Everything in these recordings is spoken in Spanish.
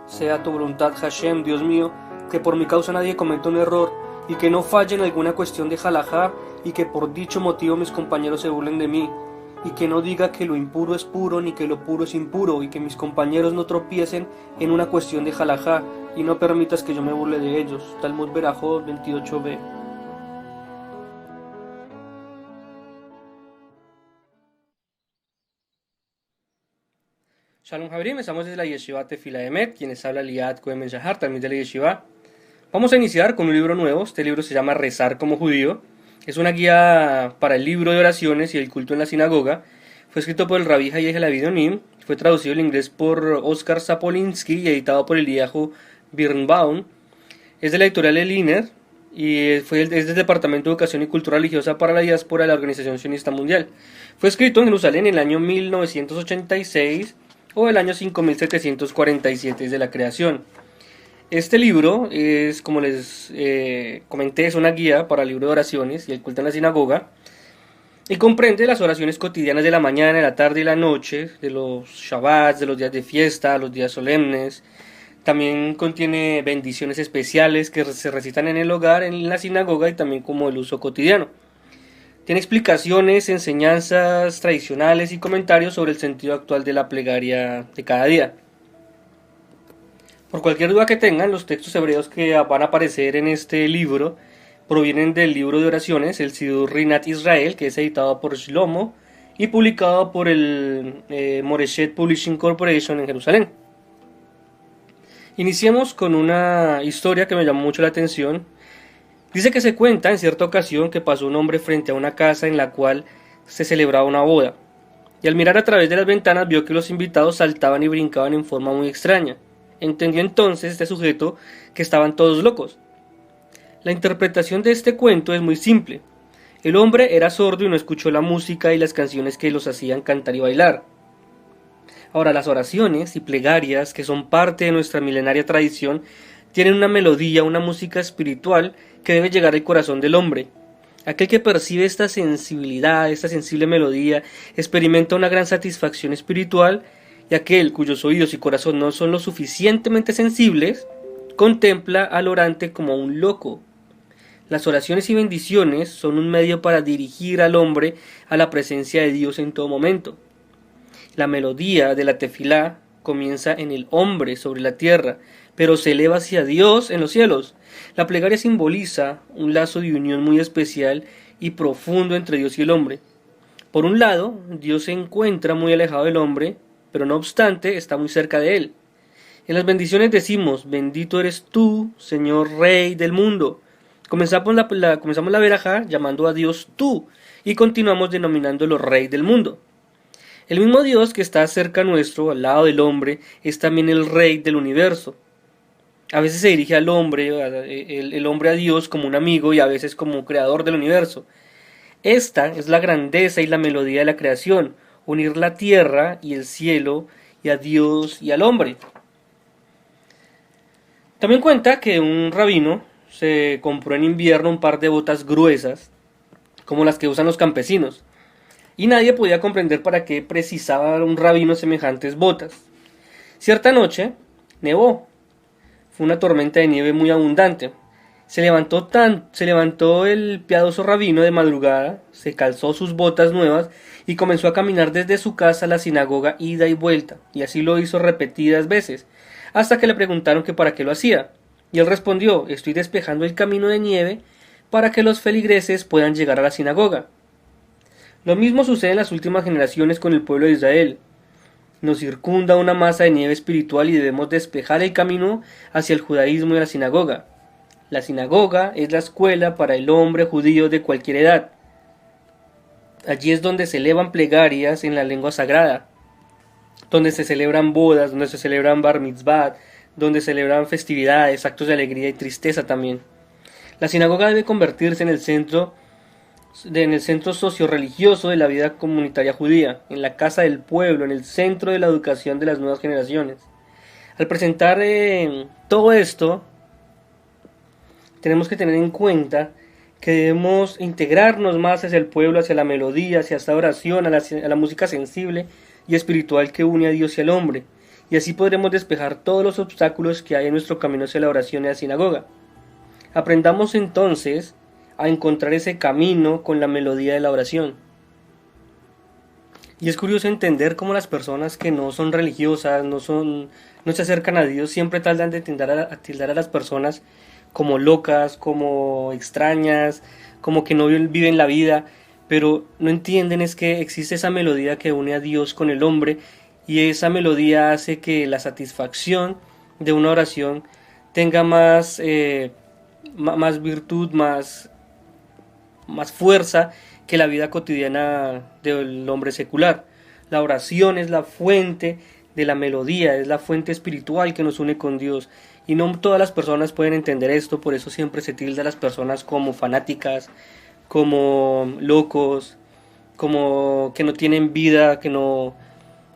Sea tu voluntad, Hashem, Dios mío, que por mi causa nadie cometa un error, y que no falle en alguna cuestión de halajá, y que por dicho motivo mis compañeros se burlen de mí, y que no diga que lo impuro es puro, ni que lo puro es impuro, y que mis compañeros no tropiecen en una cuestión de halajá, y no permitas que yo me burle de ellos. Talmud Berajot 28b. Shalom Javrim, estamos desde la Yeshiva Tefila Emet, quienes habla Liad Cohen Ben Shahar, también de la Yeshiva. Vamos a iniciar con un libro nuevo. Este libro se llama Rezar como judío. Es una guía para el libro de oraciones y el culto en la sinagoga. Fue escrito por el Rabbi Hayek Halevi. Fue traducido al inglés por Oscar Sapolinsky y editado por Eliyahu Birnbaum. Es de la editorial El Iner y es del Departamento de Educación y Cultura Religiosa para la Diáspora de la Organización Sionista Mundial. Fue escrito en Jerusalén en el año 1986 o el año 5747 desde la creación. Este libro es, como les comenté, es una guía para el libro de oraciones y el culto en la sinagoga, y comprende las oraciones cotidianas de la mañana, de la tarde y la noche, de los Shabbats, de los días de fiesta, los días solemnes. También contiene bendiciones especiales que se recitan en el hogar, en la sinagoga y también como el uso cotidiano. Tiene explicaciones, enseñanzas tradicionales y comentarios sobre el sentido actual de la plegaria de cada día. Por cualquier duda que tengan, los textos hebreos que van a aparecer en este libro provienen del libro de oraciones, el Sidur Rinat Israel, que es editado por Shlomo y publicado por el Moreshet Publishing Corporation en Jerusalén. Iniciemos con una historia que me llamó mucho la atención. Dice que se cuenta en cierta ocasión que pasó un hombre frente a una casa en la cual se celebraba una boda, y al mirar a través de las ventanas vio que los invitados saltaban y brincaban en forma muy extraña. Entendió entonces este sujeto que estaban todos locos. La interpretación de este cuento es muy simple. El hombre era sordo y no escuchó la música y las canciones que los hacían cantar y bailar. Ahora, las oraciones y plegarias, que son parte de nuestra milenaria tradición, tienen una melodía, una música espiritual que debe llegar al corazón del hombre. Aquel que percibe esta sensibilidad, esta sensible melodía, experimenta una gran satisfacción espiritual, y aquel cuyos oídos y corazón no son lo suficientemente sensibles, contempla al orante como un loco. Las oraciones y bendiciones son un medio para dirigir al hombre a la presencia de Dios en todo momento. La melodía de la tefilá comienza en el hombre sobre la tierra, pero se eleva hacia Dios en los cielos. La plegaria simboliza un lazo de unión muy especial y profundo entre Dios y el hombre. Por un lado, Dios se encuentra muy alejado del hombre, pero no obstante está muy cerca de él. En las bendiciones decimos: bendito eres tú, Señor Rey del mundo. Comenzamos la verajá llamando a Dios tú y continuamos denominándolo Rey del mundo. El mismo Dios que está cerca nuestro, al lado del hombre, es también el Rey del universo. A veces se dirige al hombre, el hombre a Dios como un amigo y a veces como creador del universo. Esta es la grandeza y la melodía de la creación, unir la tierra y el cielo y a Dios y al hombre. También cuenta que un rabino se compró en invierno un par de botas gruesas, como las que usan los campesinos, y nadie podía comprender para qué precisaba un rabino semejantes botas. Cierta noche nevó. Fue una tormenta de nieve muy abundante. Se levantó el piadoso rabino de madrugada, se calzó sus botas nuevas y comenzó a caminar desde su casa a la sinagoga ida y vuelta, y así lo hizo repetidas veces, hasta que le preguntaron que para qué lo hacía. Y él respondió: estoy despejando el camino de nieve para que los feligreses puedan llegar a la sinagoga. Lo mismo sucede en las últimas generaciones con el pueblo de Israel. Nos circunda una masa de nieve espiritual y debemos despejar el camino hacia el judaísmo y la sinagoga. La sinagoga es la escuela para el hombre judío de cualquier edad. Allí es donde se elevan plegarias en la lengua sagrada, donde se celebran bodas, donde se celebran bar mitzvah, donde se celebran festividades, actos de alegría y tristeza también. La sinagoga debe convertirse en el centro socio-religioso de la vida comunitaria judía, en la casa del pueblo, en el centro de la educación de las nuevas generaciones. Al presentar todo esto, tenemos que tener en cuenta que debemos integrarnos más hacia el pueblo, hacia la melodía, hacia esta oración, a la música sensible y espiritual que une a Dios y al hombre, y así podremos despejar todos los obstáculos que hay en nuestro camino hacia la oración y la sinagoga. Aprendamos entonces a encontrar ese camino con la melodía de la oración. Y es curioso entender cómo las personas que no son religiosas, no se acercan a Dios, siempre tratan de tildar a las personas como locas, como extrañas, como que no viven la vida, pero no entienden es que existe esa melodía que une a Dios con el hombre, y esa melodía hace que la satisfacción de una oración tenga más virtud, más fuerza que la vida cotidiana del hombre secular. La oración es la fuente de la melodía, es la fuente espiritual que nos une con Dios, y no todas las personas pueden entender esto, por eso siempre se tilda a las personas como fanáticas, como locos, como que no tienen vida, que no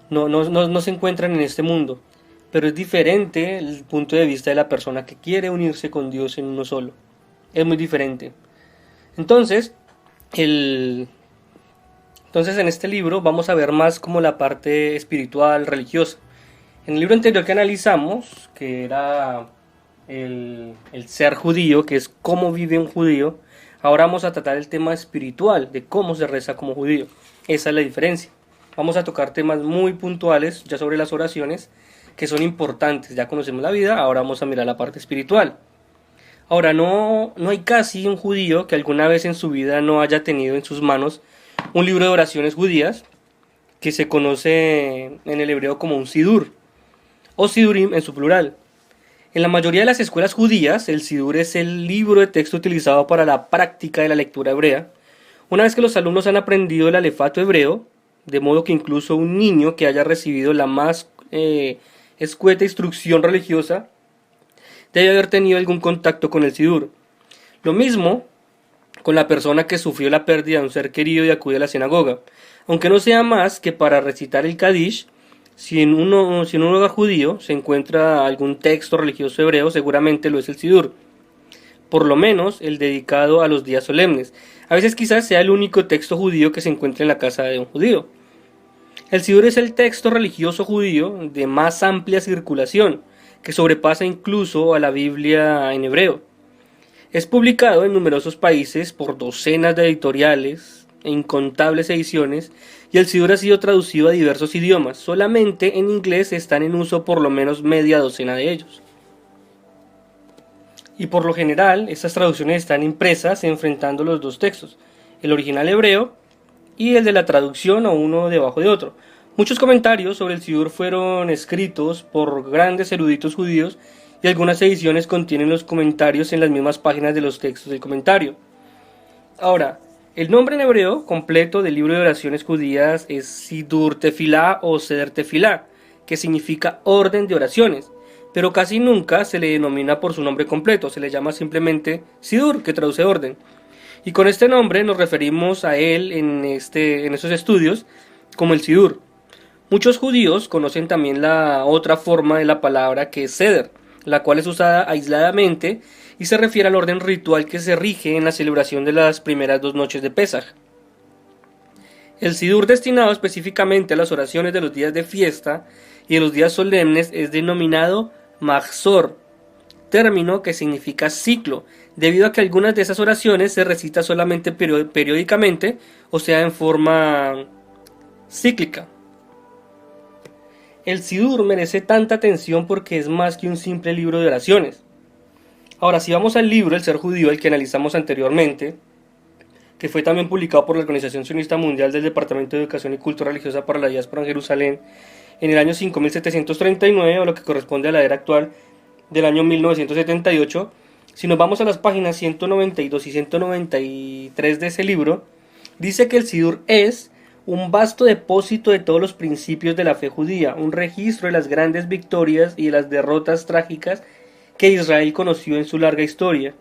se encuentran en este mundo. Pero es diferente el punto de vista de la persona que quiere unirse con Dios en uno solo. Es muy diferente. Entonces en este libro vamos a ver más como la parte espiritual, religiosa. En el libro anterior que analizamos, que era el ser judío, que es cómo vive un judío, ahora vamos a tratar el tema espiritual, de cómo se reza como judío. Esa es la diferencia. Vamos a tocar temas muy puntuales ya sobre las oraciones, que son importantes. Ya conocemos la vida, ahora vamos a mirar la parte espiritual. Ahora, no hay casi un judío que alguna vez en su vida no haya tenido en sus manos un libro de oraciones judías, que se conoce en el hebreo como un sidur, o sidurim en su plural. En la mayoría de las escuelas judías, el sidur es el libro de texto utilizado para la práctica de la lectura hebrea. Una vez que los alumnos han aprendido el alefato hebreo, de modo que incluso un niño que haya recibido la más escueta instrucción religiosa debe haber tenido algún contacto con el sidur. Lo mismo con la persona que sufrió la pérdida de un ser querido y acude a la sinagoga, aunque no sea más que para recitar el Kadish. Si en un hogar judío se encuentra algún texto religioso hebreo, seguramente lo es el sidur, por lo menos el dedicado a los días solemnes. A veces quizás sea el único texto judío que se encuentra en la casa de un judío. El sidur es el texto religioso judío de más amplia circulación, que sobrepasa incluso a la Biblia en hebreo. Es publicado en numerosos países por docenas de editoriales e incontables ediciones, y el sidur ha sido traducido a diversos idiomas. Solamente en inglés están en uso por lo menos media docena de ellos. Y por lo general, estas traducciones están impresas enfrentando los dos textos, el original hebreo y el de la traducción, o uno debajo de otro. Muchos comentarios sobre el sidur fueron escritos por grandes eruditos judíos, y algunas ediciones contienen los comentarios en las mismas páginas de los textos del comentario. Ahora, el nombre en hebreo completo del libro de oraciones judías es Sidur Tefilá o Seder Tefilá, que significa orden de oraciones, pero casi nunca se le denomina por su nombre completo, se le llama simplemente Sidur, que traduce orden. Y con este nombre nos referimos a él en estos estudios como el Sidur. Muchos judíos conocen también la otra forma de la palabra, que es Seder, la cual es usada aisladamente y se refiere al orden ritual que se rige en la celebración de las primeras 2 noches de Pesaj. El sidur destinado específicamente a las oraciones de los días de fiesta y de los días solemnes es denominado Mahzor, término que significa ciclo, debido a que algunas de esas oraciones se recitan solamente periódicamente, o sea, en forma cíclica. El sidur merece tanta atención porque es más que un simple libro de oraciones. Ahora, si vamos al libro El ser judío, el que analizamos anteriormente, que fue también publicado por la Organización Sionista Mundial del Departamento de Educación y Cultura Religiosa para la Diáspora en Jerusalén en el año 5739, o lo que corresponde a la era actual del año 1978, si nos vamos a las páginas 192 y 193 de ese libro, dice que el sidur es un vasto depósito de todos los principios de la fe judía, un registro de las grandes victorias y de las derrotas trágicas que Israel conoció en su larga historia.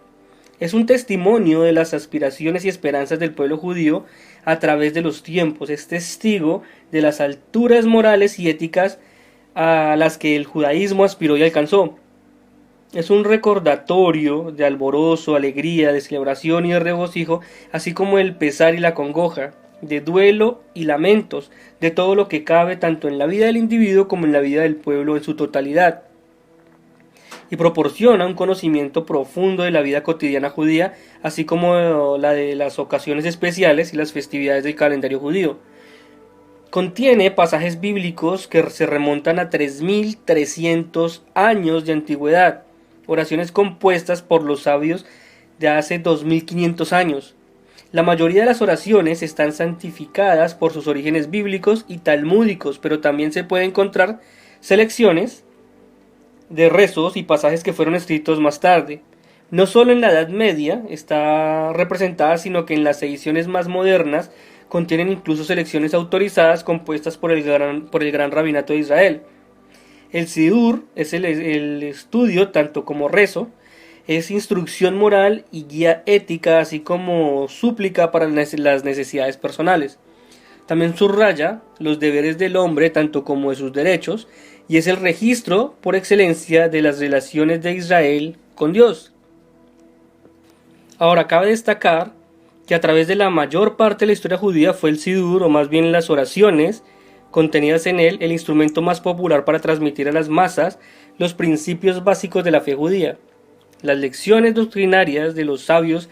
Es un testimonio de las aspiraciones y esperanzas del pueblo judío a través de los tiempos. Es testigo de las alturas morales y éticas a las que el judaísmo aspiró y alcanzó. Es un recordatorio de alborozo, alegría, de celebración y de regocijo, así como el pesar y la congoja. de duelo y lamentos, de todo lo que cabe tanto en la vida del individuo como en la vida del pueblo en su totalidad, y proporciona un conocimiento profundo de la vida cotidiana judía, así como la de las ocasiones especiales y las festividades del calendario judío. Contiene pasajes bíblicos que se remontan a 3300 años de antigüedad, oraciones compuestas por los sabios de hace 2500 años. La mayoría de las oraciones están santificadas por sus orígenes bíblicos y talmúdicos, pero también se pueden encontrar selecciones de rezos y pasajes que fueron escritos más tarde. No solo en la Edad Media está representada, sino que en las ediciones más modernas contienen incluso selecciones autorizadas compuestas por el gran rabinato de Israel. El Sidur es el estudio tanto como rezo, es instrucción moral y guía ética, así como súplica para las necesidades personales. También subraya los deberes del hombre tanto como de sus derechos, y es el registro por excelencia de las relaciones de Israel con Dios. Ahora cabe destacar que a través de la mayor parte de la historia judía fue el Sidur, o más bien las oraciones contenidas en él, el instrumento más popular para transmitir a las masas los principios básicos de la fe judía. Las lecciones doctrinarias de los sabios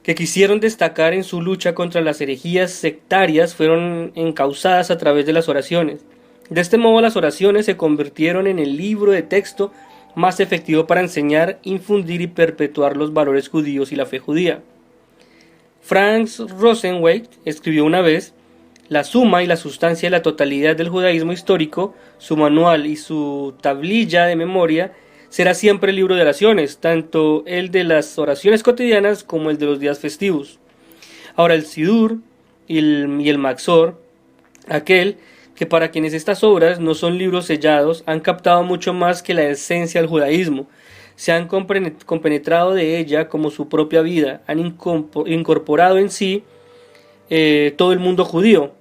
que quisieron destacar en su lucha contra las herejías sectarias fueron encauzadas a través de las oraciones. De este modo, las oraciones se convirtieron en el libro de texto más efectivo para enseñar, infundir y perpetuar los valores judíos y la fe judía. Franz Rosenzweig escribió una vez: la suma y la sustancia de la totalidad del judaísmo histórico, su manual y su tablilla de memoria, será siempre el libro de oraciones, tanto el de las oraciones cotidianas como el de los días festivos. Ahora el Sidur y el Maxor, aquel que para quienes estas obras no son libros sellados, han captado mucho más que la esencia del judaísmo, se han compenetrado de ella como su propia vida, han incorporado en sí todo el mundo judío.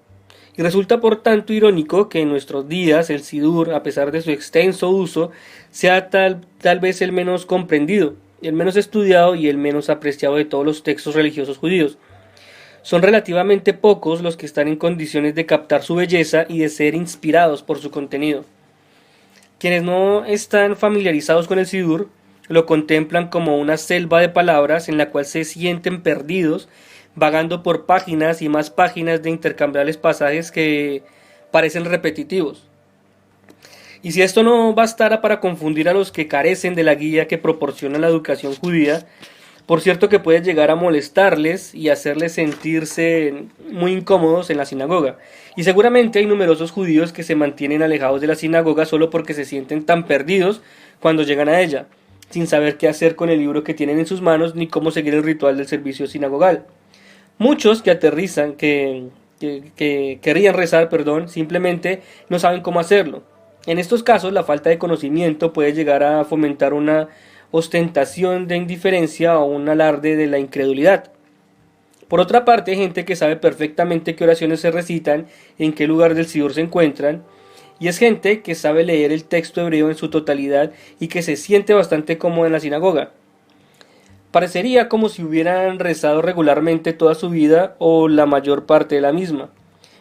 Y resulta por tanto irónico que en nuestros días el Sidur, a pesar de su extenso uso, sea tal vez el menos comprendido, el menos estudiado y el menos apreciado de todos los textos religiosos judíos. Son relativamente pocos los que están en condiciones de captar su belleza y de ser inspirados por su contenido. Quienes no están familiarizados con el Sidur lo contemplan como una selva de palabras en la cual se sienten perdidos, vagando por páginas y más páginas de intercambiables pasajes que parecen repetitivos. Y si esto no bastara para confundir a los que carecen de la guía que proporciona la educación judía, por cierto que puede llegar a molestarles y hacerles sentirse muy incómodos en la sinagoga. Y seguramente hay numerosos judíos que se mantienen alejados de la sinagoga solo porque se sienten tan perdidos cuando llegan a ella, sin saber qué hacer con el libro que tienen en sus manos ni cómo seguir el ritual del servicio sinagogal. Muchos que aterrizan, que querrían rezar, simplemente no saben cómo hacerlo. En estos casos, la falta de conocimiento puede llegar a fomentar una ostentación de indiferencia o un alarde de la incredulidad. Por otra parte, hay gente que sabe perfectamente qué oraciones se recitan, en qué lugar del Sidur se encuentran, y es gente que sabe leer el texto hebreo en su totalidad y que se siente bastante cómoda en la sinagoga. Parecería como si hubieran rezado regularmente toda su vida o la mayor parte de la misma,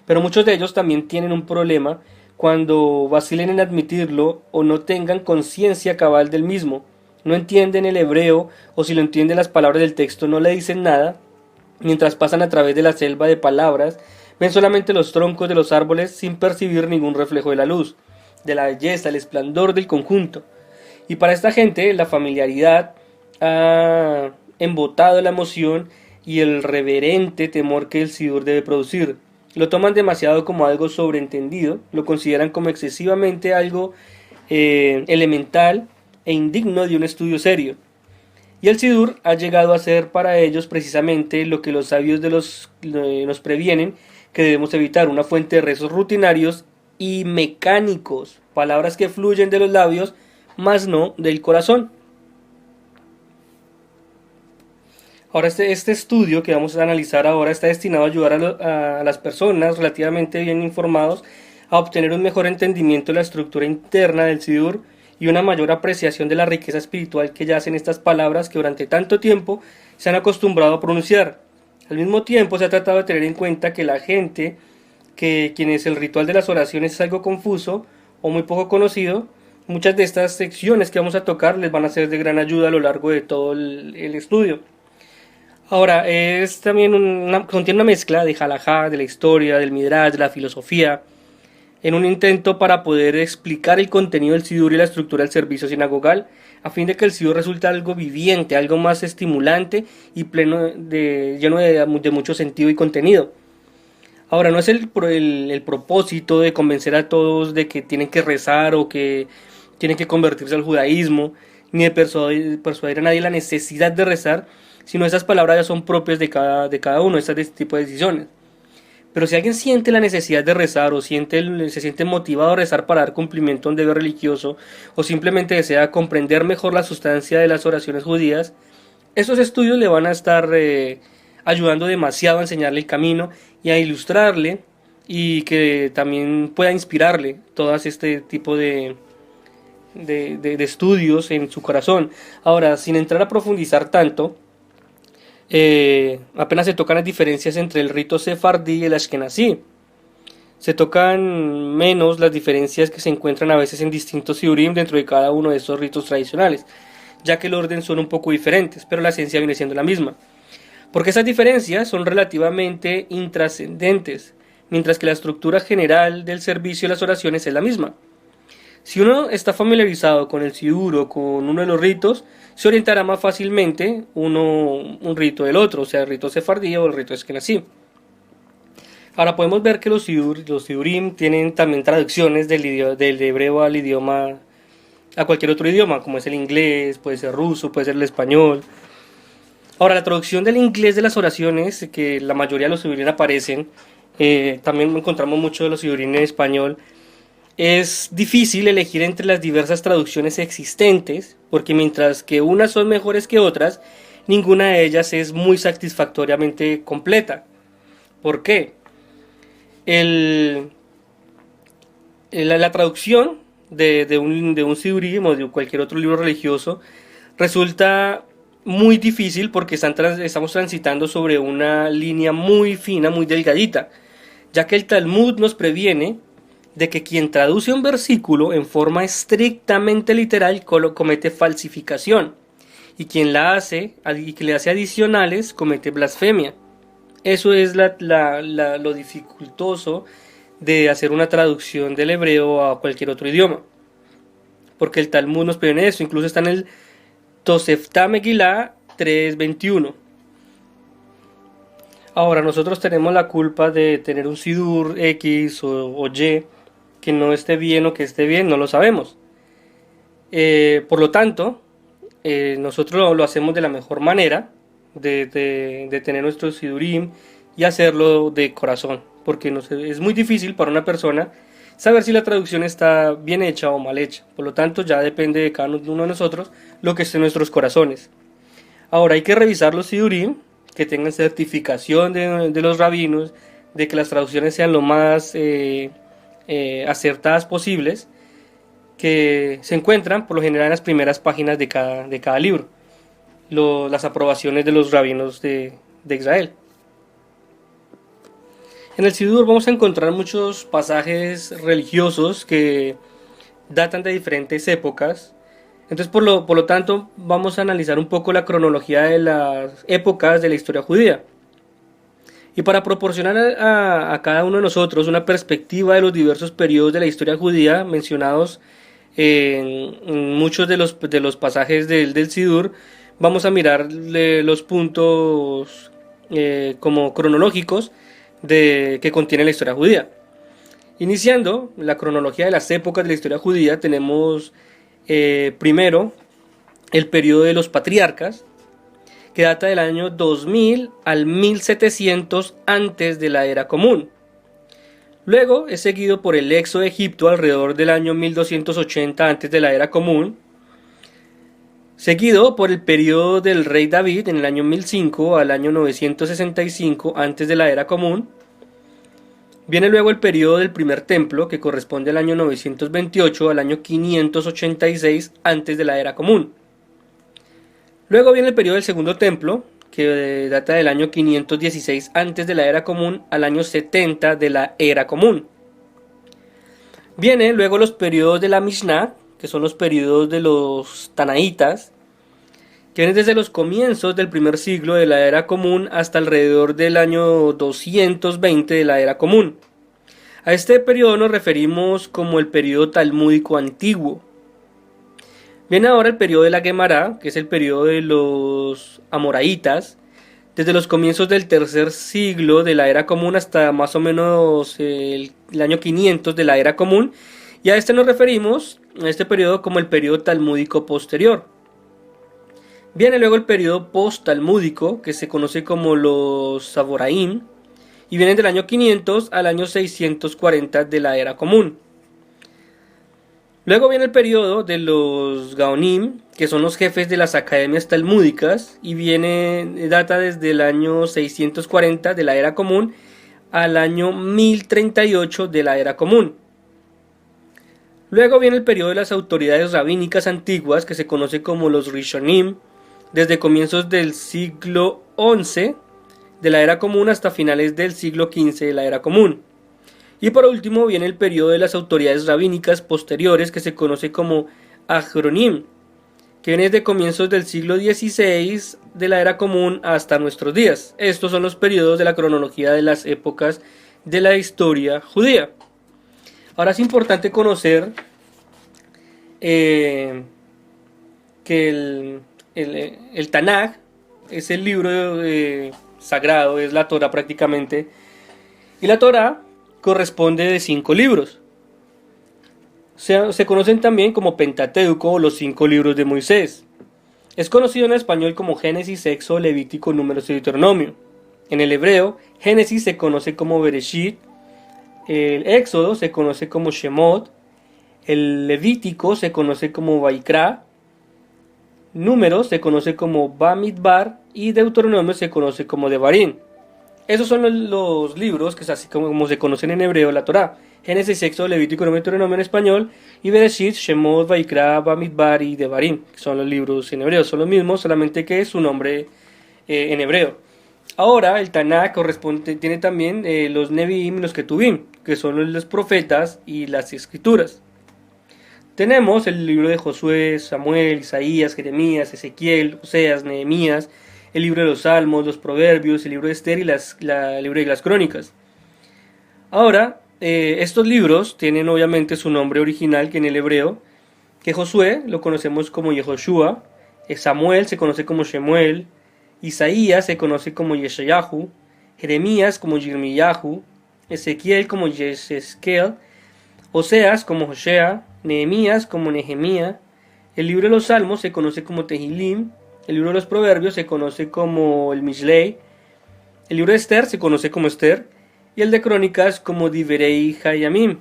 pero muchos de ellos también tienen un problema cuando vacilen en admitirlo o no tengan conciencia cabal del mismo. No entienden el hebreo, o si lo entienden las palabras del texto no le dicen nada. Mientras pasan a través de la selva de palabras, ven solamente los troncos de los árboles sin percibir ningún reflejo de la luz, de la belleza, el esplendor del conjunto. Y para esta gente la familiaridad ha embotado la emoción y el reverente temor que el Sidur debe producir. Lo toman demasiado como algo sobreentendido, lo consideran como excesivamente algo elemental e indigno de un estudio serio. Y el Sidur ha llegado a ser para ellos precisamente lo que los sabios nos previenen que debemos evitar: una fuente de rezos rutinarios y mecánicos, palabras que fluyen de los labios, mas no del corazón. Ahora este estudio que vamos a analizar ahora está destinado a ayudar a las personas relativamente bien informados a obtener un mejor entendimiento de la estructura interna del Sidur y una mayor apreciación de la riqueza espiritual que yacen estas palabras que durante tanto tiempo se han acostumbrado a pronunciar. Al mismo tiempo se ha tratado de tener en cuenta que la gente, que quienes el ritual de las oraciones es algo confuso o muy poco conocido, muchas de estas secciones que vamos a tocar les van a ser de gran ayuda a lo largo de todo el estudio. Ahora, es también contiene una mezcla de halajá, de la historia, del midrash, de la filosofía, en un intento para poder explicar el contenido del Sidur y la estructura del servicio sinagogal, a fin de que el Sidur resulte algo viviente, algo más estimulante y lleno de mucho sentido y contenido. Ahora, no es el propósito de convencer a todos de que tienen que rezar o que tienen que convertirse al judaísmo, ni de persuadir a nadie la necesidad de rezar, sino esas palabras ya son propias de cada uno, de este tipo de decisiones. Pero si alguien siente la necesidad de rezar o se siente motivado a rezar para dar cumplimiento a un deber religioso o simplemente desea comprender mejor la sustancia de las oraciones judías, esos estudios le van a estar ayudando demasiado a enseñarle el camino y a ilustrarle y que también pueda inspirarle todo este tipo de estudios en su corazón. Ahora, sin entrar a profundizar tanto, apenas se tocan las diferencias entre el rito sefardí y el ashkenazí. Se tocan menos las diferencias que se encuentran a veces en distintos sidurim dentro de cada uno de estos ritos tradicionales, ya que el orden son un poco diferentes, pero la esencia viene siendo la misma. Porque esas diferencias son relativamente intrascendentes, mientras que la estructura general del servicio y las oraciones es la misma. Si uno está familiarizado con el sidur o con uno de los ritos, se orientará más fácilmente un rito del otro, o sea, el rito sefardí o el rito ashkenazí. Ahora podemos ver que los sidurim tienen también traducciones del hebreo al idioma, a cualquier otro idioma, como es el inglés, puede ser ruso, puede ser el español. Ahora, la traducción del inglés de las oraciones, que la mayoría de los sidurim aparecen, también encontramos mucho de los sidurim en español. Es difícil elegir entre las diversas traducciones existentes, porque mientras que unas son mejores que otras, ninguna de ellas es muy satisfactoriamente completa. ¿Por qué? La traducción de un sidurim o de cualquier otro libro religioso resulta muy difícil porque estamos transitando sobre una línea muy fina, muy delgadita, ya que el Talmud nos previene de que quien traduce un versículo en forma estrictamente literal comete falsificación, y quien que le hace adicionales comete blasfemia. Eso es lo dificultoso de hacer una traducción del hebreo a cualquier otro idioma, porque el Talmud nos previene eso. Incluso está en el Tosefta Megillah 3:21. Ahora, nosotros tenemos la culpa de tener un sidur X o Y que no esté bien o que esté bien, no lo sabemos. Por lo tanto, nosotros lo hacemos de la mejor manera de tener nuestro sidurim y hacerlo de corazón, porque es muy difícil para una persona saber si la traducción está bien hecha o mal hecha. Por lo tanto, ya depende de cada uno de nosotros lo que esté en nuestros corazones. Ahora, hay que revisar los sidurim que tengan certificación de los rabinos, de que las traducciones sean lo más acertadas posibles, que se encuentran por lo general en las primeras páginas de cada libro, las aprobaciones de los rabinos de Israel. En el Sidur vamos a encontrar muchos pasajes religiosos que datan de diferentes épocas. Entonces, por lo tanto, vamos a analizar un poco la cronología de las épocas de la historia judía. Y para proporcionar a cada uno de nosotros una perspectiva de los diversos periodos de la historia judía mencionados en muchos de los pasajes del Sidur, vamos a mirar los puntos como cronológicos que contiene la historia judía. Iniciando la cronología de las épocas de la historia judía, tenemos primero el periodo de los patriarcas, que data del año 2000 al 1700 antes de la era común. Luego es seguido por el éxodo de Egipto alrededor del año 1280 antes de la era común, seguido por el periodo del rey David en el año 1005 al año 965 antes de la era común. Viene luego el periodo del primer templo, que corresponde al año 928 al año 586 antes de la era común. Luego viene el periodo del segundo templo, que data del año 516 antes de la era común al año 70 de la era común. Vienen luego los periodos de la Mishnah, que son los periodos de los Tanaítas, que vienen desde los comienzos del primer siglo de la era común hasta alrededor del año 220 de la era común. A este periodo nos referimos como el periodo talmúdico antiguo. Viene ahora el periodo de la Gemara, que es el periodo de los Amoraítas, desde los comienzos del tercer siglo de la era común hasta más o menos el año 500 de la era común, y a este nos referimos, a este periodo, como el periodo talmúdico posterior. Viene luego el periodo post-talmúdico, que se conoce como los Saboraim, y vienen del año 500 al año 640 de la era común. Luego viene el periodo de los Gaonim, que son los jefes de las academias talmúdicas, y data desde el año 640 de la era común al año 1038 de la era común. Luego viene el periodo de las autoridades rabínicas antiguas, que se conoce como los Rishonim, desde comienzos del siglo XI de la era común hasta finales del siglo XV de la era común. Y por último viene el periodo de las autoridades rabínicas posteriores, que se conoce como Ajronim, que viene desde comienzos del siglo XVI de la era común hasta nuestros días. Estos son los periodos de la cronología de las épocas de la historia judía. Ahora es importante conocer que el Tanaj es el libro sagrado, es la Torah prácticamente, y la Torah corresponde de 5 libros. Se conocen también como Pentateuco o los 5 libros de Moisés. Es conocido en español como Génesis, Éxodo, Levítico, Números y Deuteronomio. En el hebreo, Génesis se conoce como Bereshit, el Éxodo se conoce como Shemot, el Levítico se conoce como Vaikra, Números se conoce como Bamidbar y Deuteronomio se conoce como Devarim. Esos son los libros que es así como se conocen en hebreo la Torá. Génesis, Éxodo, Levítico, Número y Deuteronomio en español, y Bereshit, Shemot, Vaikra, Bamidbar y Devarim, que son los libros en hebreo. Son los mismos, solamente que es su nombre en hebreo. Ahora el Tanaj tiene también los Nevi'im y los Ketuvim, que son los profetas y las escrituras. Tenemos el libro de Josué, Samuel, Isaías, Jeremías, Ezequiel, Oseas, Nehemías, el libro de los Salmos, los Proverbios, el libro de Esther y el libro de las Crónicas. Ahora, estos libros tienen obviamente su nombre original, que en el hebreo, que Josué lo conocemos como Yehoshua, Samuel se conoce como Shemuel, Isaías se conoce como Yeshayahu, Jeremías como Yirmiyahu, Ezequiel como Yeseskel, Oseas como Hosea, Nehemías como Nehemía, el libro de los Salmos se conoce como Tehilim, el libro de los Proverbios se conoce como el Mishlei, el libro de Esther se conoce como Esther, y el de Crónicas como Divrei Hayamim.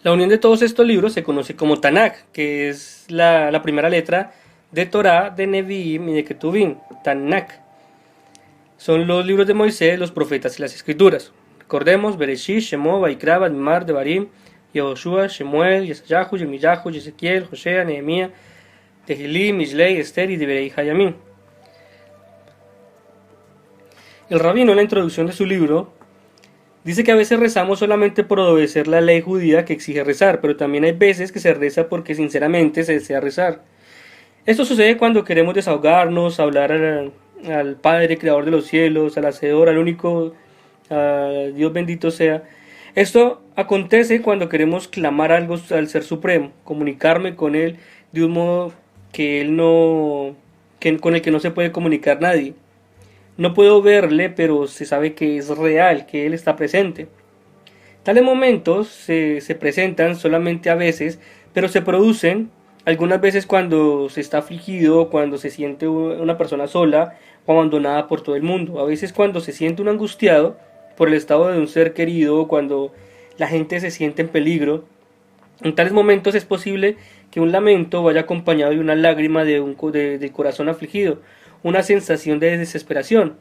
La unión de todos estos libros se conoce como Tanaj, que es la primera letra de Torah, de Nevi'im y de Ketuvim, Tanaj. Son los libros de Moisés, los profetas y las escrituras. Recordemos, Bereshit, Shemot, Vaikra, Bamidbar, Devarim, Yehoshua, Shemuel, Yesayahu, Yirmiyahu, Ezequiel, Hosea, Nehemías, Tehilim, Mishlei, Esther y Divrei Hayamim. El rabino en la introducción de su libro dice que a veces rezamos solamente por obedecer la ley judía que exige rezar, pero también hay veces que se reza porque sinceramente se desea rezar. Esto sucede cuando queremos desahogarnos, hablar al Padre, Creador de los cielos, al Hacedor, al único, a Dios bendito sea. Esto acontece cuando queremos clamar algo al Ser Supremo, comunicarme con Él de un modo con el que no se puede comunicar nadie. No puedo verle, pero se sabe que es real, que Él está presente. Tales momentos se presentan solamente a veces, pero se producen algunas veces cuando se está afligido, cuando se siente una persona sola o abandonada por todo el mundo. A veces cuando se siente un angustiado por el estado de un ser querido, cuando la gente se siente en peligro. En tales momentos es posible que un lamento vaya acompañado de una lágrima del corazón afligido, una sensación de desesperación.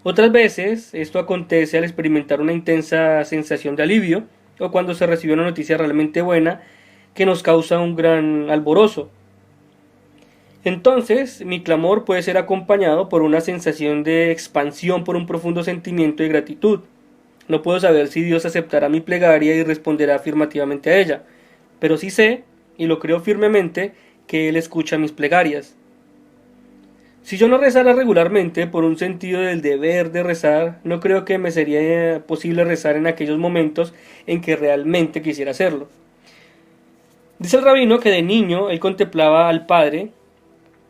Otras veces esto acontece al experimentar una intensa sensación de alivio o cuando se recibe una noticia realmente buena que nos causa un gran alborozo. Entonces, mi clamor puede ser acompañado por una sensación de expansión, por un profundo sentimiento de gratitud. No puedo saber si Dios aceptará mi plegaria y responderá afirmativamente a ella, pero sí sé, y lo creo firmemente, que Él escucha mis plegarias. Si yo no rezara regularmente por un sentido del deber de rezar, no creo que me sería posible rezar en aquellos momentos en que realmente quisiera hacerlo. Dice el rabino que de niño él contemplaba al Padre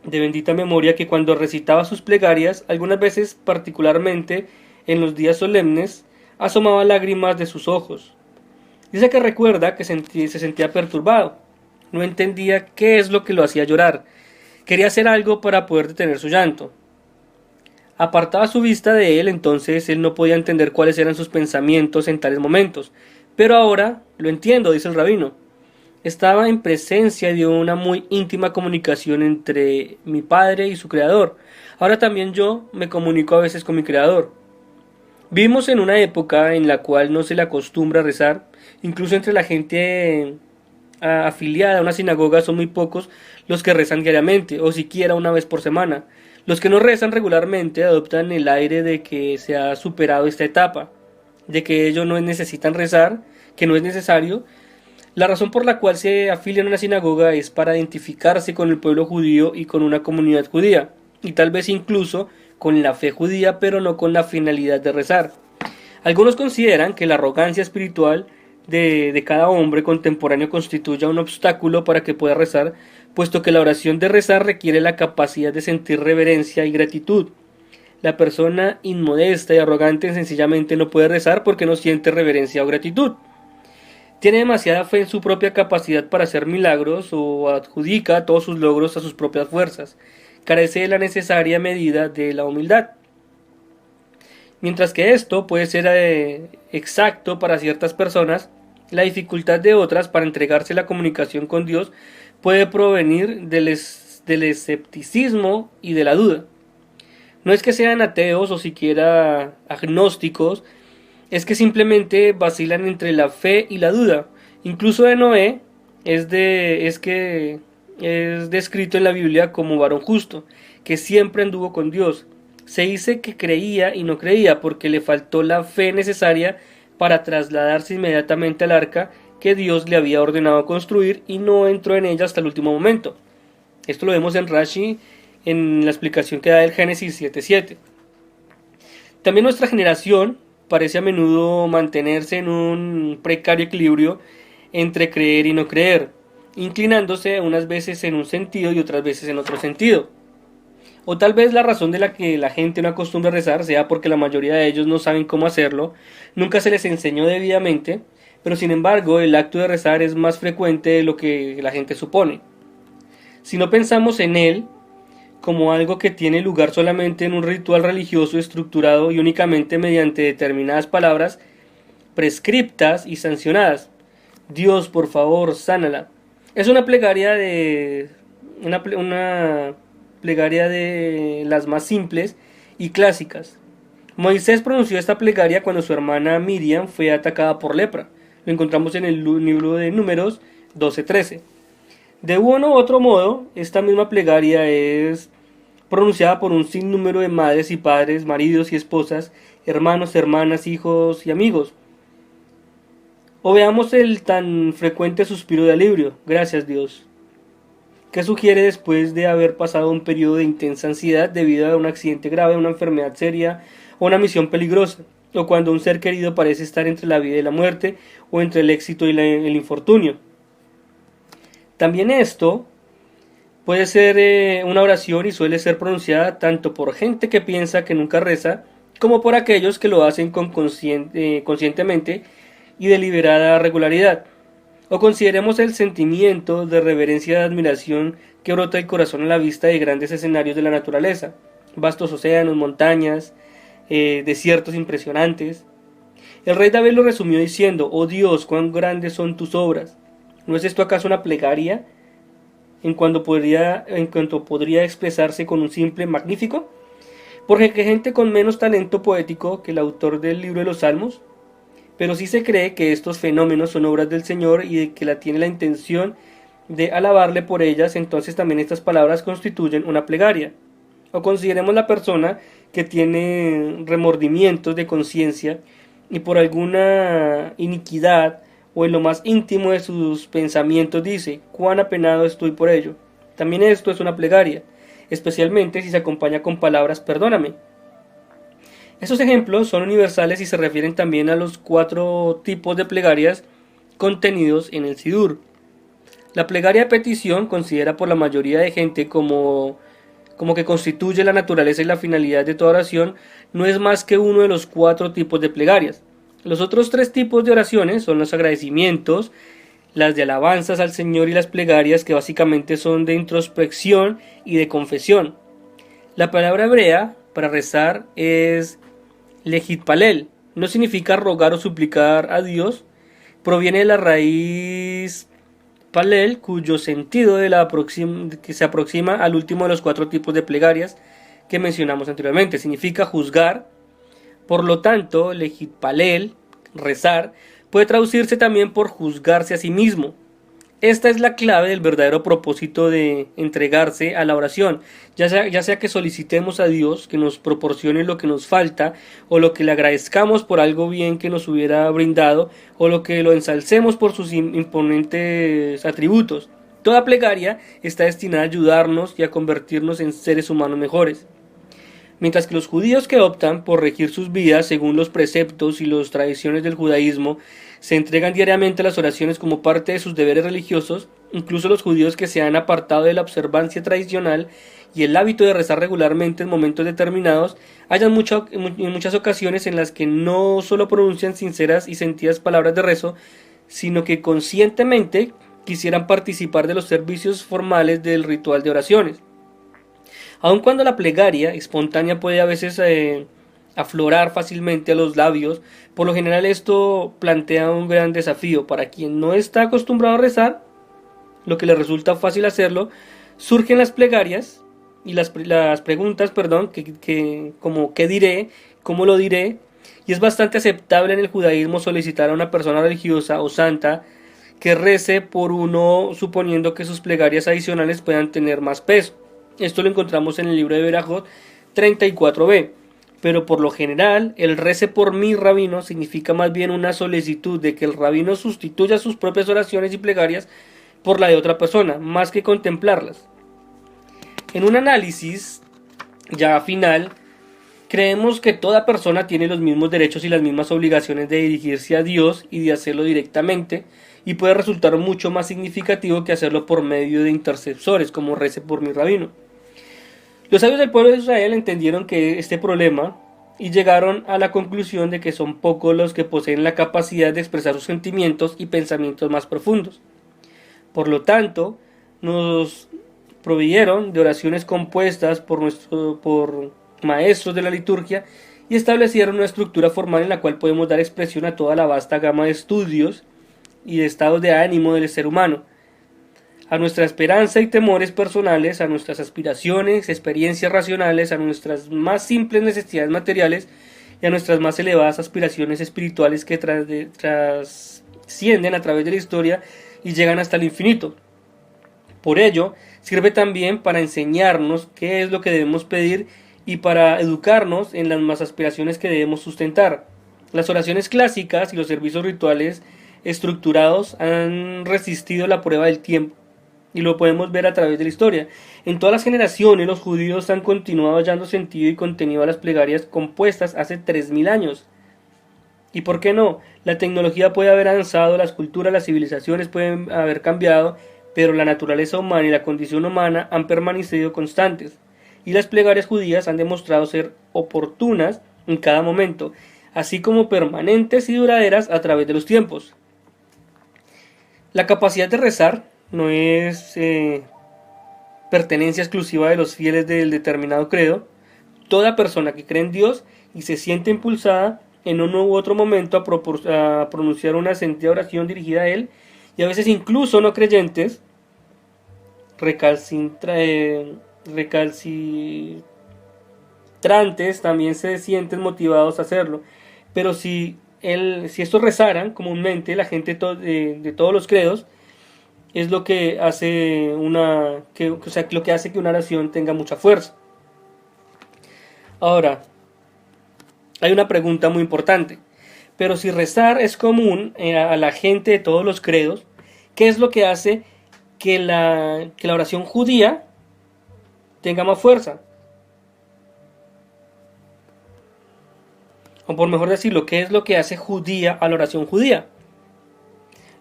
de bendita memoria que cuando recitaba sus plegarias, algunas veces particularmente en los días solemnes, asomaba lágrimas de sus ojos. Dice que recuerda que se sentía perturbado, no entendía qué es lo que lo hacía llorar, quería hacer algo para poder detener su llanto. Apartaba su vista de él, entonces él no podía entender cuáles eran sus pensamientos en tales momentos. Pero ahora lo entiendo, dice el rabino. Estaba en presencia de una muy íntima comunicación entre mi padre y su creador. Ahora también yo me comunico a veces con mi creador. Vivimos en una época en la cual no se le acostumbra a rezar, incluso entre la gente afiliada a una sinagoga son muy pocos los que rezan diariamente o siquiera una vez por semana. Los que no rezan regularmente adoptan el aire de que se ha superado esta etapa, de que ellos no necesitan rezar, que no es necesario. La razón por la cual se afilian a una sinagoga es para identificarse con el pueblo judío y con una comunidad judía, y tal vez incluso con la fe judía, pero no con la finalidad de rezar. Algunos consideran que la arrogancia espiritual de cada hombre contemporáneo constituye un obstáculo para que pueda rezar, puesto que la oración de rezar requiere la capacidad de sentir reverencia y gratitud. La persona inmodesta y arrogante sencillamente no puede rezar porque no siente reverencia o gratitud. Tiene demasiada fe en su propia capacidad para hacer milagros o adjudica todos sus logros a sus propias fuerzas. Carece de la necesaria medida de la humildad. Mientras que esto puede ser exacto para ciertas personas, la dificultad de otras para entregarse a la comunicación con Dios puede provenir del escepticismo y de la duda. No es que sean ateos o siquiera agnósticos, es que simplemente vacilan entre la fe y la duda. Incluso de Noé es descrito en la Biblia como varón justo, que siempre anduvo con Dios. Se dice que creía y no creía porque le faltó la fe necesaria para trasladarse inmediatamente al arca que Dios le había ordenado construir y no entró en ella hasta el último momento. Esto lo vemos en Rashi en la explicación que da del Génesis 7:7. También nuestra generación parece a menudo mantenerse en un precario equilibrio entre creer y no creer, inclinándose unas veces en un sentido y otras veces en otro sentido. O tal vez la razón de la que la gente no acostumbra a rezar sea porque la mayoría de ellos no saben cómo hacerlo, nunca se les enseñó debidamente, pero sin embargo el acto de rezar es más frecuente de lo que la gente supone. Si no pensamos en él como algo que tiene lugar solamente en un ritual religioso estructurado y únicamente mediante determinadas palabras prescriptas y sancionadas, Dios, por favor, sánala. Es una plegaria de una plegaria de las más simples y clásicas. Moisés pronunció esta plegaria cuando su hermana Miriam fue atacada por lepra. Lo encontramos en el libro de Números 12:13. De uno u otro modo, esta misma plegaria es pronunciada por un sinnúmero de madres y padres, maridos y esposas, hermanos, hermanas, hijos y amigos. O veamos el tan frecuente suspiro de alivio, gracias Dios, que sugiere después de haber pasado un periodo de intensa ansiedad debido a un accidente grave, una enfermedad seria o una misión peligrosa, o cuando un ser querido parece estar entre la vida y la muerte, o entre el éxito y el infortunio. También esto puede ser una oración y suele ser pronunciada tanto por gente que piensa que nunca reza, como por aquellos que lo hacen conscientemente y deliberada regularidad. O consideremos el sentimiento de reverencia y de admiración que brota el corazón a la vista de grandes escenarios de la naturaleza, vastos océanos, montañas, desiertos impresionantes. El rey David lo resumió diciendo: oh Dios, cuán grandes son tus obras. ¿No es esto acaso una plegaria en cuanto podría expresarse con un simple magnífico? Porque hay gente con menos talento poético que el autor del libro de los Salmos, pero sí se cree que estos fenómenos son obras del Señor y de que la tiene la intención de alabarle por ellas, entonces también estas palabras constituyen una plegaria. O consideremos la persona que tiene remordimientos de conciencia y por alguna iniquidad o en lo más íntimo de sus pensamientos dice: cuán apenado estoy por ello. También esto es una plegaria, especialmente si se acompaña con palabras perdóname. Estos ejemplos son universales y se refieren también a los 4 tipos de plegarias contenidos en el Sidur. La plegaria de petición, considera por la mayoría de gente como que constituye la naturaleza y la finalidad de toda oración, no es más que uno de los 4 tipos de plegarias. Los otros 3 tipos de oraciones son los agradecimientos, las de alabanzas al Señor y las plegarias, que básicamente son de introspección y de confesión. La palabra hebrea para rezar es legitpalel, no significa rogar o suplicar a Dios, proviene de la raíz palel, cuyo sentido que se aproxima al último de los 4 tipos de plegarias que mencionamos anteriormente, significa juzgar. Por lo tanto, legitpalel, rezar, puede traducirse también por juzgarse a sí mismo. Esta es la clave del verdadero propósito de entregarse a la oración, ya sea que solicitemos a Dios que nos proporcione lo que nos falta, o lo que le agradezcamos por algo bien que nos hubiera brindado, o lo que lo ensalcemos por sus imponentes atributos. Toda plegaria está destinada a ayudarnos y a convertirnos en seres humanos mejores. Mientras que los judíos que optan por regir sus vidas según los preceptos y las tradiciones del judaísmo se entregan diariamente a las oraciones como parte de sus deberes religiosos, incluso los judíos que se han apartado de la observancia tradicional y el hábito de rezar regularmente en momentos determinados, hallan en muchas ocasiones en las que no solo pronuncian sinceras y sentidas palabras de rezo, sino que conscientemente quisieran participar de los servicios formales del ritual de oraciones. Aun cuando la plegaria espontánea puede a veces aflorar fácilmente a los labios, por lo general esto plantea un gran desafío para quien no está acostumbrado a rezar, lo que le resulta fácil hacerlo. Surgen las plegarias y las preguntas, como ¿qué diré? ¿Cómo lo diré? Y es bastante aceptable en el judaísmo solicitar a una persona religiosa o santa que rece por uno, suponiendo que sus plegarias adicionales puedan tener más peso. Esto lo encontramos en el libro de Berajot 34b. Pero por lo general, el rece por mi rabino significa más bien una solicitud de que el rabino sustituya sus propias oraciones y plegarias por la de otra persona, más que contemplarlas. En un análisis ya final, creemos que toda persona tiene los mismos derechos y las mismas obligaciones de dirigirse a Dios y de hacerlo directamente, y puede resultar mucho más significativo que hacerlo por medio de intercesores, como rece por mi rabino. Los sabios del pueblo de Israel entendieron que este problema y llegaron a la conclusión de que son pocos los que poseen la capacidad de expresar sus sentimientos y pensamientos más profundos. Por lo tanto, nos proveyeron de oraciones compuestas por maestros de la liturgia y establecieron una estructura formal en la cual podemos dar expresión a toda la vasta gama de estudios y de estados de ánimo del ser humano, a nuestra esperanza y temores personales, a nuestras aspiraciones, experiencias racionales, a nuestras más simples necesidades materiales y a nuestras más elevadas aspiraciones espirituales que trascienden a través de la historia y llegan hasta el infinito. Por ello, sirve también para enseñarnos qué es lo que debemos pedir y para educarnos en las más aspiraciones que debemos sustentar. Las oraciones clásicas y los servicios rituales estructurados han resistido la prueba del tiempo, y lo podemos ver a través de la historia. En todas las generaciones los judíos han continuado hallando sentido y contenido a las plegarias compuestas hace 3000 años. ¿Y por qué no? La tecnología puede haber avanzado, las culturas, las civilizaciones pueden haber cambiado, pero la naturaleza humana y la condición humana han permanecido constantes, y las plegarias judías han demostrado ser oportunas en cada momento, así como permanentes y duraderas a través de los tiempos. La capacidad de rezar no es pertenencia exclusiva de los fieles del determinado credo. Toda persona que cree en Dios y se siente impulsada en uno u otro momento a pronunciar una sentida oración dirigida a Él, y a veces incluso no creyentes, recalcitrantes, también se sienten motivados a hacerlo. Pero si estos rezaran comúnmente, la gente de todos los credos, es lo que hace lo que hace que una oración tenga mucha fuerza. Ahora, hay una pregunta muy importante. Pero si rezar es común a la gente de todos los credos, ¿qué es lo que hace que la oración judía tenga más fuerza? O por mejor decirlo, ¿qué es lo que hace judía a la oración judía?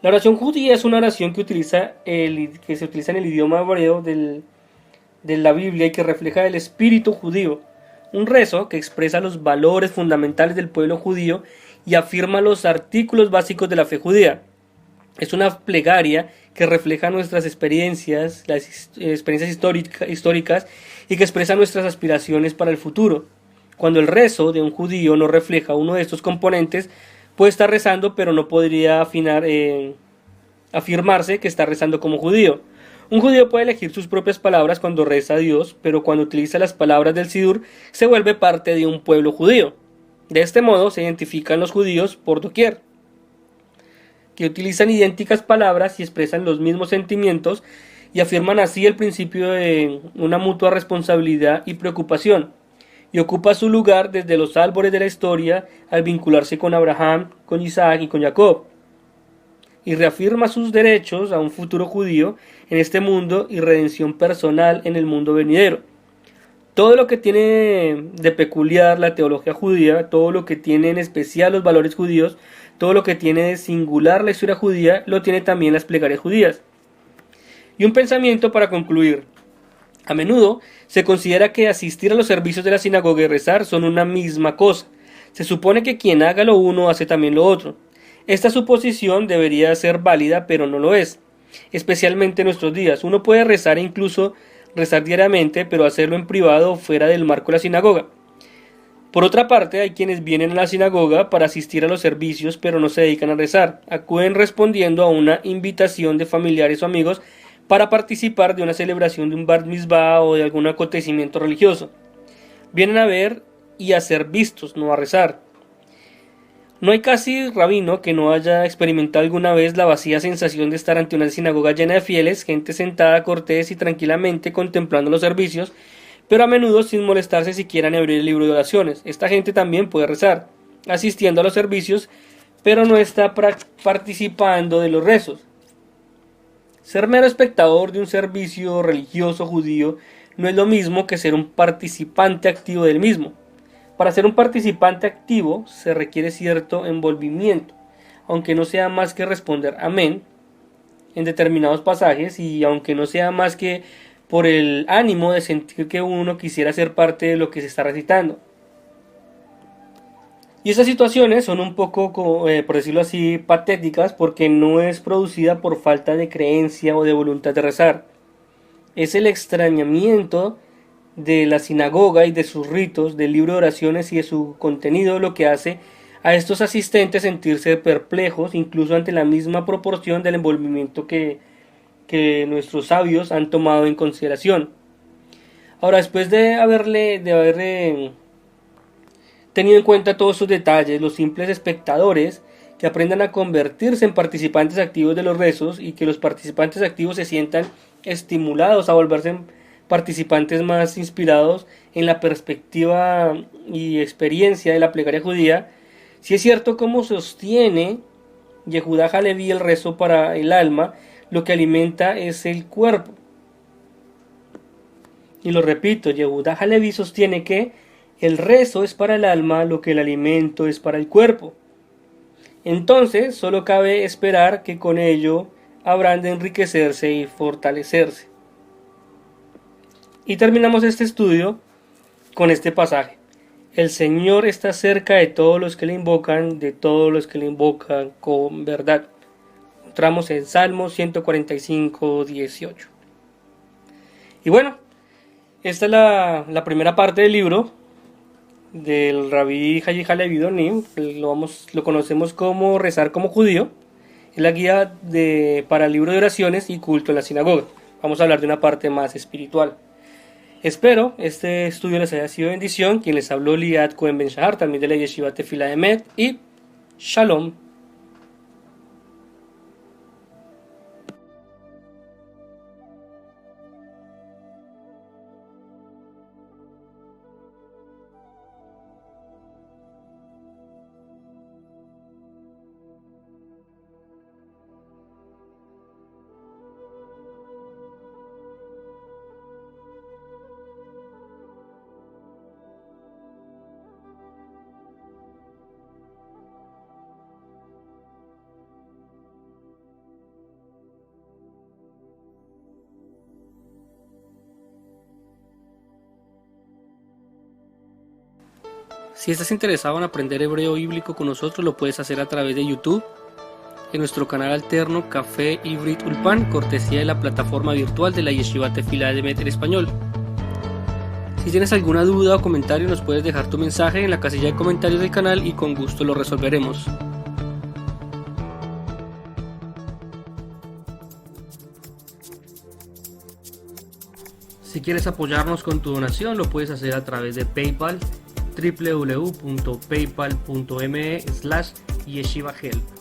La oración judía es una oración que se utiliza en el idioma hebreo de la Biblia y que refleja el espíritu judío. Un rezo que expresa los valores fundamentales del pueblo judío y afirma los artículos básicos de la fe judía. Es una plegaria que refleja nuestras experiencias, las experiencias históricas y que expresa nuestras aspiraciones para el futuro. Cuando el rezo de un judío no refleja uno de estos componentes, puede estar rezando, pero no podría afirmarse que está rezando como judío. Un judío puede elegir sus propias palabras cuando reza a Dios, pero cuando utiliza las palabras del Sidur, se vuelve parte de un pueblo judío. De este modo se identifican los judíos por doquier, que utilizan idénticas palabras y expresan los mismos sentimientos y afirman así el principio de una mutua responsabilidad y preocupación, y ocupa su lugar desde los albores de la historia al vincularse con Abraham, con Isaac y con Jacob, y reafirma sus derechos a un futuro judío en este mundo y redención personal en el mundo venidero. Todo lo que tiene de peculiar la teología judía, todo lo que tiene en especial los valores judíos, todo lo que tiene de singular la historia judía, lo tiene también las plegarias judías. Y un pensamiento para concluir. A menudo se considera que asistir a los servicios de la sinagoga y rezar son una misma cosa. Se supone que quien haga lo uno hace también lo otro. Esta suposición debería ser válida, pero no lo es, especialmente en nuestros días. Uno puede rezar e incluso rezar diariamente, pero hacerlo en privado o fuera del marco de la sinagoga. Por otra parte, hay quienes vienen a la sinagoga para asistir a los servicios, pero no se dedican a rezar. Acuden respondiendo a una invitación de familiares o amigos para participar de una celebración de un bar mitzvah o de algún acontecimiento religioso. Vienen a ver y a ser vistos, no a rezar. No hay casi rabino que no haya experimentado alguna vez la vacía sensación de estar ante una sinagoga llena de fieles, gente sentada cortés y tranquilamente contemplando los servicios, pero a menudo sin molestarse siquiera en abrir el libro de oraciones. Esta gente también puede rezar, asistiendo a los servicios, pero no está participando de los rezos. Ser mero espectador de un servicio religioso judío no es lo mismo que ser un participante activo del mismo. Para ser un participante activo se requiere cierto envolvimiento, aunque no sea más que responder amén en determinados pasajes y aunque no sea más que por el ánimo de sentir que uno quisiera ser parte de lo que se está recitando. Y esas situaciones son un poco, por decirlo así, patéticas porque no es producida por falta de creencia o de voluntad de rezar. Es el extrañamiento de la sinagoga y de sus ritos, del libro de oraciones y de su contenido lo que hace a estos asistentes sentirse perplejos incluso ante la misma proporción del envolvimiento que nuestros sabios han tomado en consideración. Ahora, después de haber tenido en cuenta todos sus detalles, los simples espectadores que aprendan a convertirse en participantes activos de los rezos y que los participantes activos se sientan estimulados a volverse participantes más inspirados en la perspectiva y experiencia de la plegaria judía, si es cierto como sostiene Yehuda Halevi el rezo para el alma, lo que alimenta es el cuerpo. Y lo repito, Yehuda Halevi sostiene que el rezo es para el alma lo que el alimento es para el cuerpo. Entonces, solo cabe esperar que con ello habrán de enriquecerse y fortalecerse. Y terminamos este estudio con este pasaje. El Señor está cerca de todos los que le invocan, de todos los que le invocan con verdad. Encontramos en Salmos 145, 18. Y bueno, esta es la primera parte del libro del Rabí Hayi Halevi Donim. Lo conocemos como Rezar como Judío. Es la guía para el libro de oraciones y culto en la sinagoga. Vamos a hablar de una parte más espiritual. Espero este estudio les haya sido bendición. Quien les habló, Liat Cohen Ben Shahar, también de la Yeshiva Tefila Emet, y Shalom. Si estás interesado en aprender hebreo bíblico con nosotros, lo puedes hacer a través de YouTube, en nuestro canal alterno Café Ivrit Ulpan, cortesía de la plataforma virtual de la Yeshiva Tefilá de Meter Español. Si tienes alguna duda o comentario, nos puedes dejar tu mensaje en la casilla de comentarios del canal y con gusto lo resolveremos. Si quieres apoyarnos con tu donación, lo puedes hacer a través de PayPal, www.paypal.me/yeshivahel.